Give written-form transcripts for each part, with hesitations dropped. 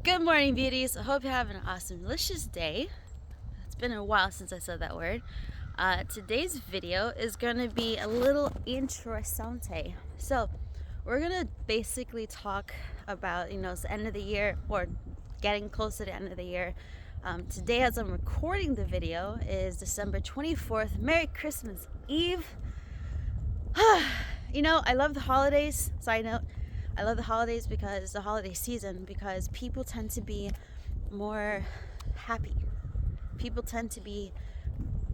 Good morning, beauties. I hope you're having an awesome, delicious day. It's been a while since I said that word. Today's video is going to be a little interessante. So, we're going to basically talk about, it's the end of the year or getting close to the end of the year. Today, as I'm recording the video, is December 24th. Merry Christmas Eve. I love the holidays. Side note, I love the holidays because the holiday season, because people tend to be more happy. People tend to be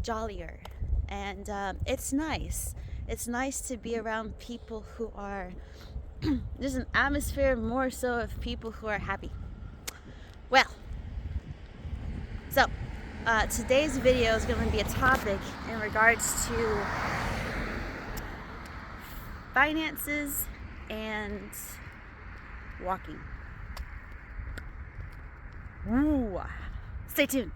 jollier. And it's nice. It's nice to be around people who are, there's an atmosphere more so of people who are happy. Well, so today's video is going to be a topic in regards to finances and walking. Woo. Stay tuned.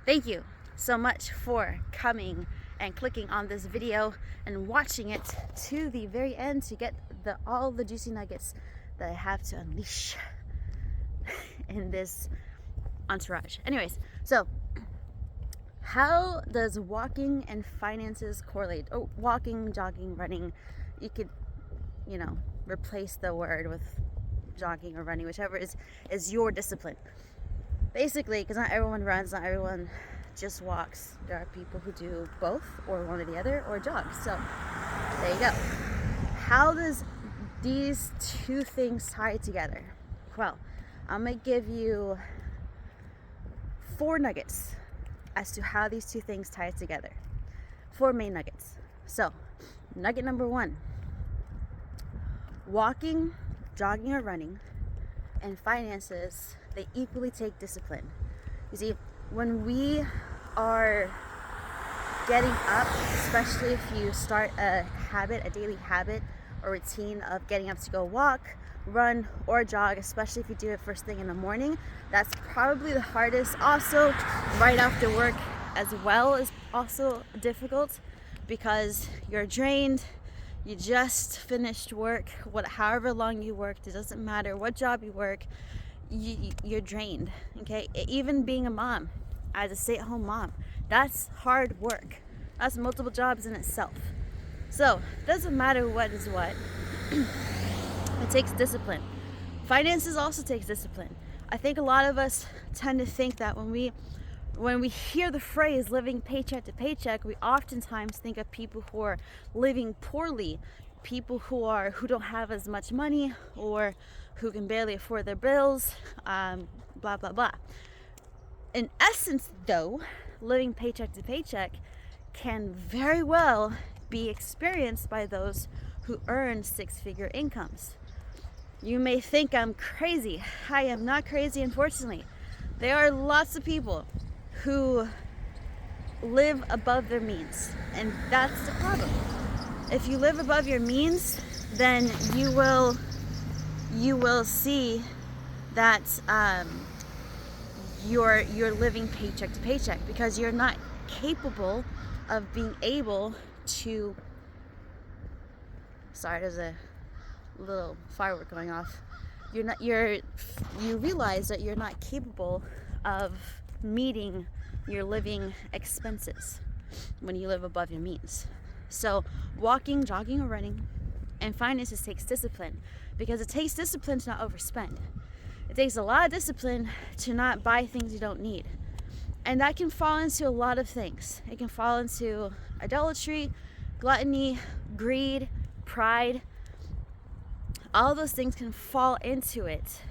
Thank you so much for coming and clicking on this video and watching it to the very end to get all the juicy nuggets that I have to unleash in this entourage. Anyways, so how does walking and finances correlate? Oh, walking, jogging, running. You could, replace the word with jogging or running, whichever is your discipline. Basically, because not everyone runs, not everyone just walks. There are people who do both, or one or the other, or jog. So there you go. How does these two things tie together? Well, I'm gonna give you 4 nuggets as to how these two things tie together. 4 main nuggets. So, nugget number 1: walking, jogging, or running, and finances, they equally take discipline. You see, when we are getting up, especially if you start a daily habit or routine of getting up to go walk, run, or jog, especially if you do it first thing in the morning, that's probably the hardest. Also, right after work as well is also difficult because you're drained. You just finished work, however long you worked, it doesn't matter what job you work, you're drained, okay? Even being a mom, as a stay-at-home mom, that's hard work. That's multiple jobs in itself. So, it doesn't matter what is what. It takes discipline. Finances also takes discipline. I think a lot of us tend to think that when we hear the phrase living paycheck to paycheck, we oftentimes think of people who are living poorly, people who don't have as much money or who can barely afford their bills, blah blah blah. In essence, though, living paycheck to paycheck can very well be experienced by those who earn 6-figure incomes. You may think I'm crazy. I am not crazy, unfortunately. There are lots of people who live above their means, and that's the problem. If you live above your means, then you will see that you're living paycheck to paycheck because you're not capable of being able to. Sorry, there's a little firework going off. You realize that you're not capable of meeting your living expenses when you live above your means. So walking, jogging, or running and finances takes discipline, because it takes discipline to not overspend. It takes a lot of discipline to not buy things you don't need. And that can fall into a lot of things. It can fall into idolatry, gluttony, greed, pride. All those things can fall into it.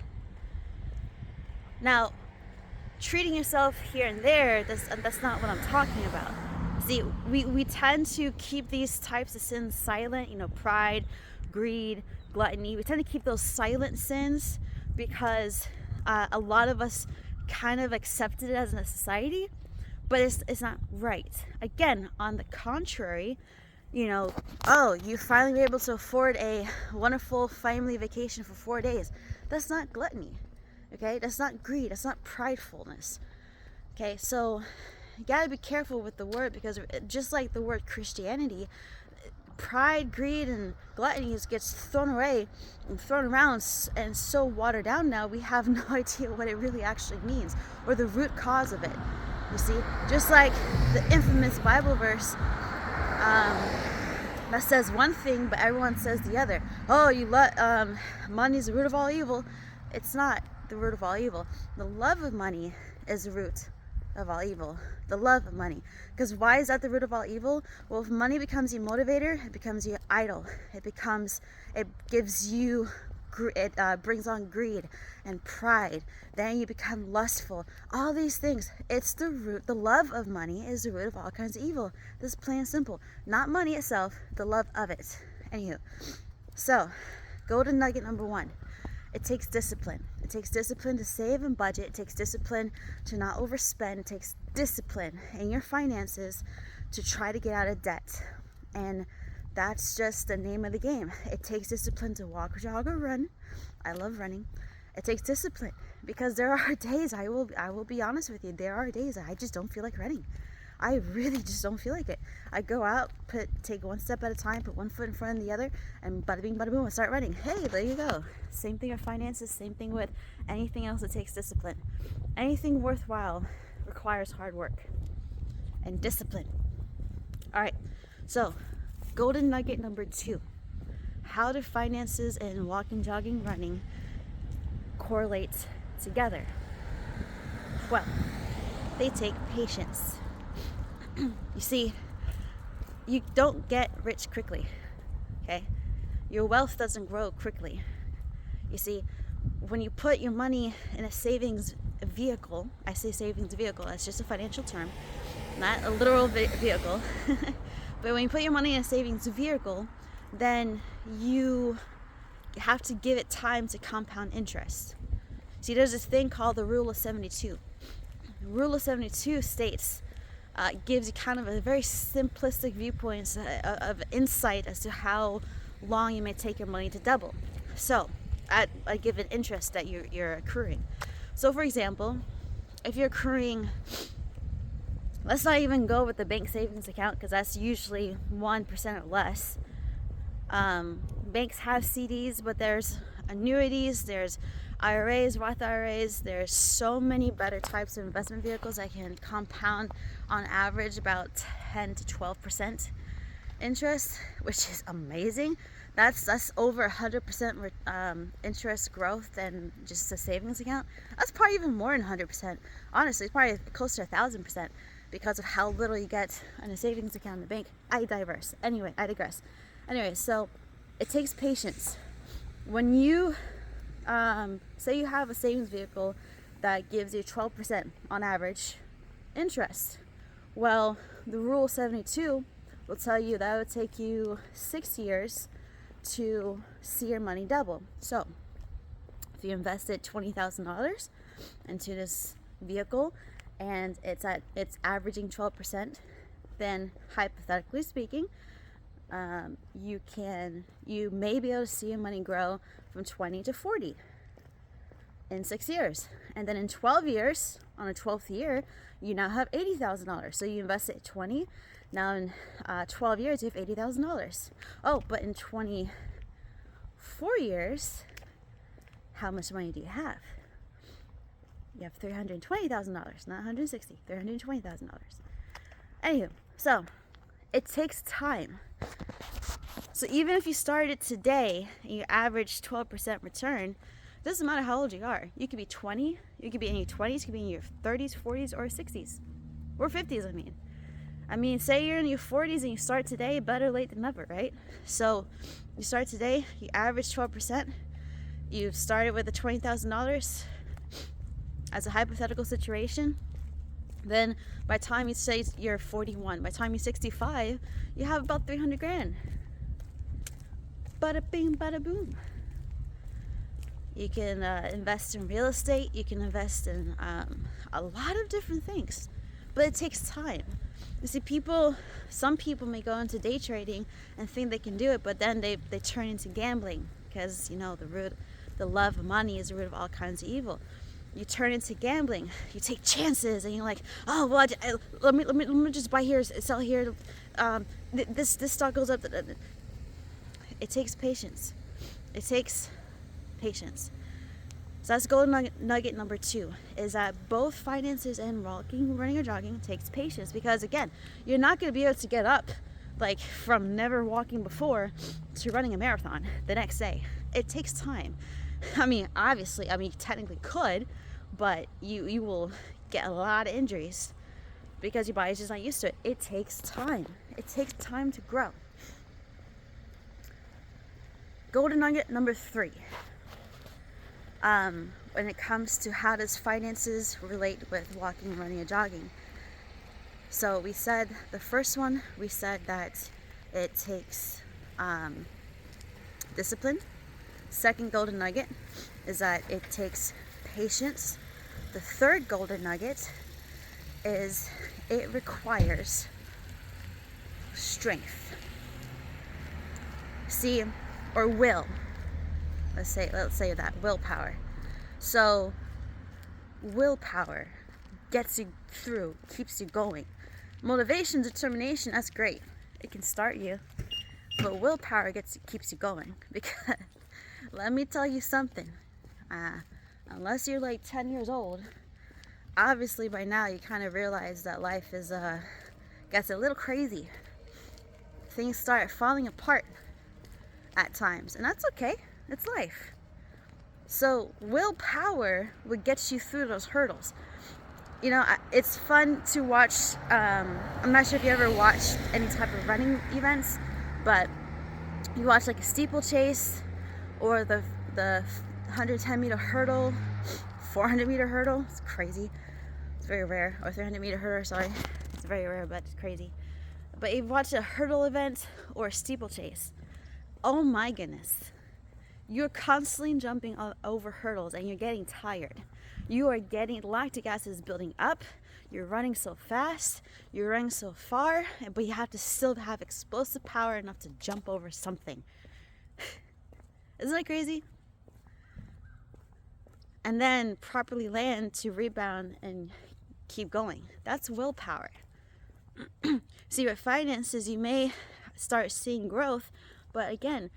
Now, treating yourself here and there, that's not what I'm talking about. See, we tend to keep these types of sins silent, pride, greed, gluttony. We tend to keep those silent sins because a lot of us kind of accept it as a society, but it's not right. Again, on the contrary, you finally be able to afford a wonderful family vacation for 4 days. That's not gluttony, okay? That's not greed. That's not pridefulness, okay? So you gotta be careful with the word, because just like the word Christianity, pride, greed, and gluttony gets thrown away and thrown around and so watered down now, we have no idea what it really actually means or the root cause of it. You see, just like the infamous Bible verse that says one thing, but everyone says the other. Oh, money is the root of all evil. It's not the root of all evil. The love of money is the root of all evil. The love of money. Because why is that the root of all evil? Well, if money becomes your motivator, it becomes your idol. It brings on greed and pride. Then you become lustful. All these things. It's the root. The love of money is the root of all kinds of evil. This is plain and simple. Not money itself, the love of it. Anywho, so golden nugget number 1. It takes discipline. It takes discipline to save and budget. It takes discipline to not overspend. It takes discipline in your finances to try to get out of debt. And that's just the name of the game. It takes discipline to walk, jog, or run. I love running. It takes discipline because there are days, I will be honest with you, there are days I just don't feel like running. I really just don't feel like it. I go out, take one step at a time, put one foot in front of the other, and bada bing, bada boom, I start running. Hey, there you go. Same thing with finances, same thing with anything else that takes discipline. Anything worthwhile requires hard work and discipline. All right, so golden nugget number 2. How do finances and walking, jogging, running correlate together? Well, they take patience. You see, you don't get rich quickly, okay? Your wealth doesn't grow quickly. You see, when you put your money in a savings vehicle, I say savings vehicle, that's just a financial term, not a literal vehicle, but when you put your money in a savings vehicle, then you have to give it time to compound interest. See, there's this thing called the Rule of 72. The Rule of 72 states, gives you kind of a very simplistic viewpoint of insight as to how long you may take your money to double. So, at a given interest that you're accruing. So, for example, if you're accruing, let's not even go with the bank savings account because that's usually 1% or less. Banks have CDs, but there's annuities, there's IRAs, Roth IRAs. There's so many better types of investment vehicles that can compound on average about 10 to 12% interest, which is amazing. That's over 100% interest growth than just a savings account. That's probably even more than 100%. Honestly, it's probably close to 1,000% because of how little you get in a savings account in the bank. I digress. Anyway, so it takes patience. When you say you have a savings vehicle that gives you 12% on average interest, well, the Rule 72 will tell you that it would take you 6 years to see your money double. So if you invested $20,000 into this vehicle and it's averaging 12%, then hypothetically speaking, you may be able to see your money grow from 20 to 40 in 6 years. And then in 12 years, on a 12th year, you now have $80,000. So you invested at 20. Now in 12 years, you have $80,000. Oh, but in 24 years, how much money do you have? You have $320,000, not $160,000, $320,000. Anywho, so it takes time. So even if you started today and you average 12% return, it doesn't matter how old you are. You could be 20, you could be in your 20s, you could be in your 30s, 40s, or 60s. Or 50s, I mean, say you're in your 40s and you start today, better late than never, right? So you start today, you average 12%, you've started with the $20,000 as a hypothetical situation. Then by the time you say you're 41, by the time you're 65, you have about 300 grand. Bada bing, bada boom. You can invest in real estate. You can invest in a lot of different things, but it takes time. You see, some people may go into day trading and think they can do it, but then they turn into gambling because, the love of money is the root of all kinds of evil. you turn into gambling. You take chances, and you're like, oh well, let me just buy here, sell here. This stock goes up. It takes patience. It takes patience. So that's golden nugget number 2, is that both finances and walking, running, or jogging takes patience, because again, you're not going to be able to get up like from never walking before to running a marathon the next day. It takes time. I mean, obviously, you technically could, but you will get a lot of injuries because your body's just not used to it. It takes time. It takes time to grow. Golden nugget number 3. When it comes to how does finances relate with walking, running, and jogging. So we said, the first one, we said that it takes discipline. Second golden nugget is that it takes patience. The third golden nugget is it requires strength. See, or will. Let's say that, willpower. So willpower gets you through, keeps you going. Motivation, determination, that's great. It can start you. But willpower keeps you going. Because let me tell you something. Unless you're like 10 years old, obviously by now you kind of realize that life is gets a little crazy. Things start falling apart at times, and that's okay. It's life. So willpower would get you through those hurdles. You know, it's fun to watch. I'm not sure if you ever watched any type of running events, but you watch like a steeplechase or the 110-meter hurdle, 400-meter hurdle. It's crazy. It's very rare. Or 300-meter hurdle, sorry. It's very rare, but it's crazy. But you've watched a hurdle event or a steeplechase. Oh my goodness. You're constantly jumping over hurdles and you're getting tired. You are getting, lactic acid is building up. You're running so fast. You're running so far, but you have to still have explosive power enough to jump over something. Isn't that crazy? And then properly land to rebound and keep going. That's willpower. See, with finances, you may start seeing growth, but again,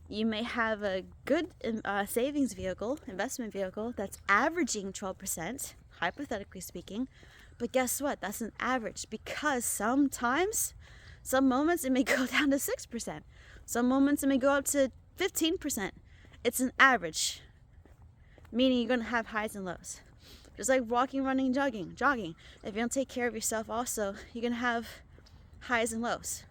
you may have a good savings vehicle, investment vehicle, that's averaging 12%, hypothetically speaking. But guess what? That's an average, because sometimes, some moments it may go down to 6%. Some moments it may go up to 15%. It's an average, meaning you're going to have highs and lows. Just like walking, running, jogging. If you don't take care of yourself also, you're going to have highs and lows.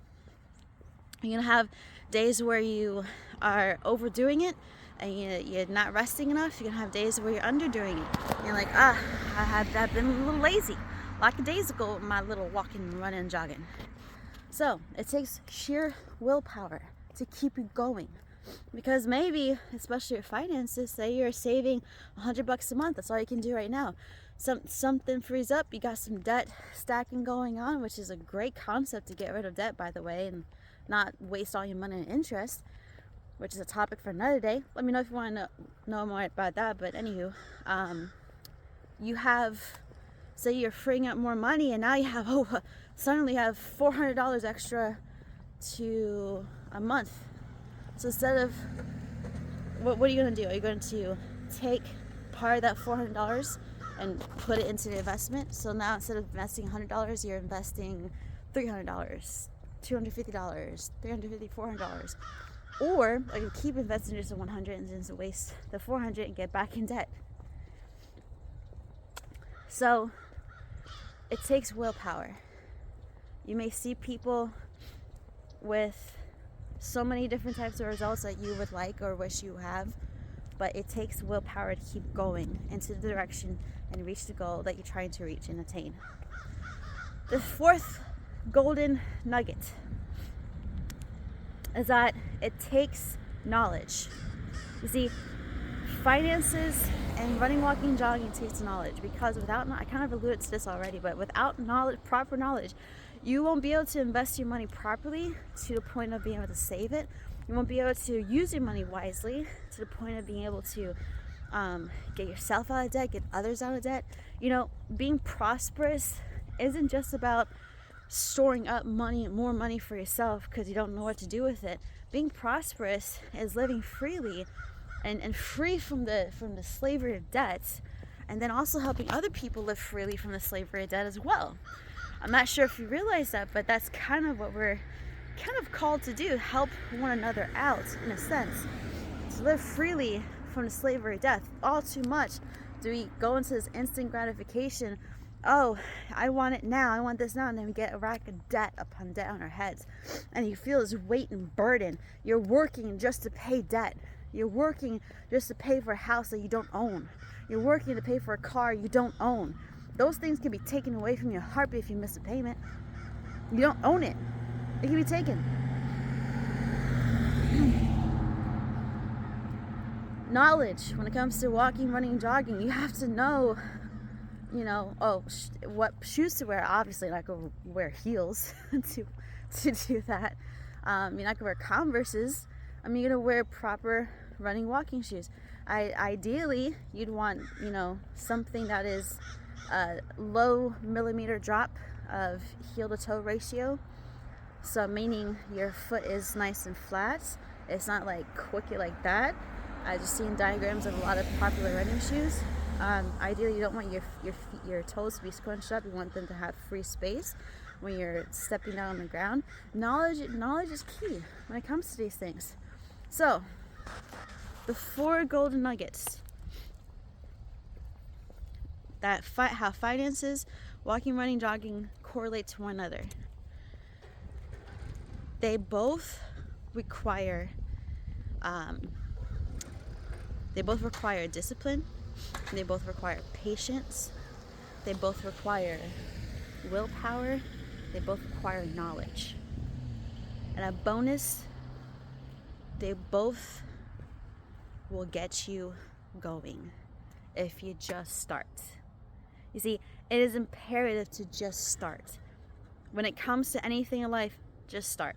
You're going to have days where you are overdoing it and you're not resting enough. You're going to have days where you're underdoing it. You're like, I've been a little lazy. Like days ago with my little walking, running, jogging. So it takes sheer willpower to keep you going. Because maybe, especially your finances, say you're saving $100 a month. That's all you can do right now. Something frees up. You got some debt stacking going on, which is a great concept to get rid of debt, by the way, and not waste all your money in interest, which is a topic for another day. Let me know if you want to know more about that. But anywho, you have, say you're freeing up more money, and now you have suddenly have $400 extra to a month. So instead of, what are you going to do? Are you going to take part of that $400 and put it into the investment? So now instead of investing $100, you're investing $300, $250, $350, $400. Or you keep investing just in 100 and just waste the 400 and get back in debt. So it takes willpower. You may see people with so many different types of results that you would like or wish you have, but it takes willpower to keep going into the direction and reach the goal that you're trying to reach and attain. The fourth golden nugget is that it takes knowledge. You see, finances and running, walking, jogging takes knowledge, because without, I kind of alluded to this already, but without knowledge, proper knowledge, you won't be able to invest your money properly to the point of being able to save it. You won't be able to use your money wisely to the point of being able to get yourself out of debt, get others out of debt. You know, being prosperous isn't just about storing up money, more money for yourself because you don't know what to do with it. Being prosperous is living freely and free from the slavery of debt, and then also helping other people live freely from the slavery of debt as well. I'm not sure if you realize that, but that's kind of what we're kind of called to do, help one another out in a sense, to live freely from the slavery of death. All too much do we go into this instant gratification. Oh, I want it now, I want this now, and then we get a rack of debt upon debt on our heads, and you feel this weight and burden. You're working just to pay debt. You're working just to pay for a house that you don't own. You're working to pay for a car you don't own. Those things can be taken away from your heartbeat if you miss a payment. You don't own it. It can be taken. Knowledge, when it comes to walking, running, jogging, you have to know, you know, what shoes to wear. Obviously, you're not going to wear heels to do that. You're not going to wear Converses. You're going to wear proper running, walking shoes. Ideally, you'd want, you know, something that is a low millimeter drop of heel to toe ratio. So meaning your foot is nice and flat. It's not like crooked like that. I've just seen diagrams of a lot of popular running shoes. Ideally, you don't want your toes to be scrunched up. You want them to have free space when you're stepping down on the ground. Knowledge is key when it comes to these things. So, the 4 golden nuggets that how finances, walking, running, jogging correlate to one another. They both require discipline. They both require patience. They both require willpower. They both require knowledge. And a bonus, they both will get you going if you just start. You see, it is imperative to just start. When it comes to anything in life, just start.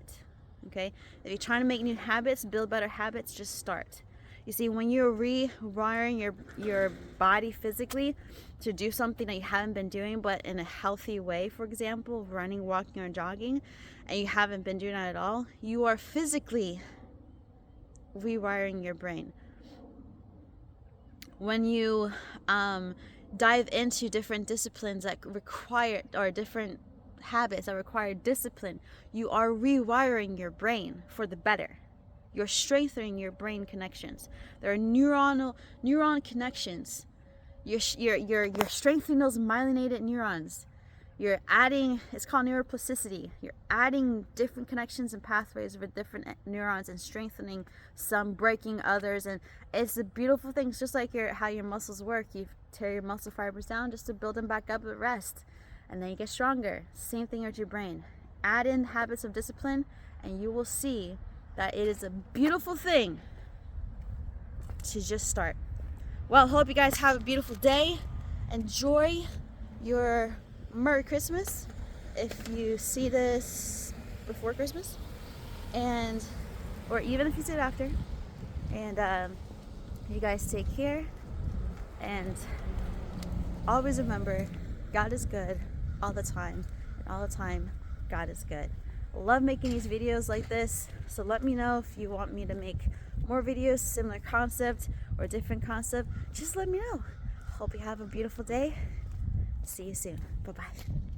Okay? If you're trying to make new habits, build better habits, just start. You see, when you're rewiring your body physically to do something that you haven't been doing, but in a healthy way, for example, running, walking, or jogging, and you haven't been doing that at all, you are physically rewiring your brain. When you dive into different disciplines that require, or different habits that require discipline, you are rewiring your brain for the better. You're strengthening your brain connections. There are neuron connections. You're strengthening those myelinated neurons. You're adding, it's called neuroplasticity. You're adding different connections and pathways with different neurons and strengthening some, breaking others. And it's a beautiful thing. It's just like how your muscles work. You tear your muscle fibers down just to build them back up at rest. And then you get stronger. Same thing with your brain. Add in habits of discipline and you will see that it is a beautiful thing to just start. Well, hope you guys have a beautiful day. Enjoy your Merry Christmas if you see this before Christmas, and or even if you see it after. And you guys take care, and always remember, God is good all the time, and all the time God is good. I love making these videos like this, so let me know if you want me to make more videos, similar concept or different concept. Just let me know. Hope you have a beautiful day. See you soon. Bye-bye.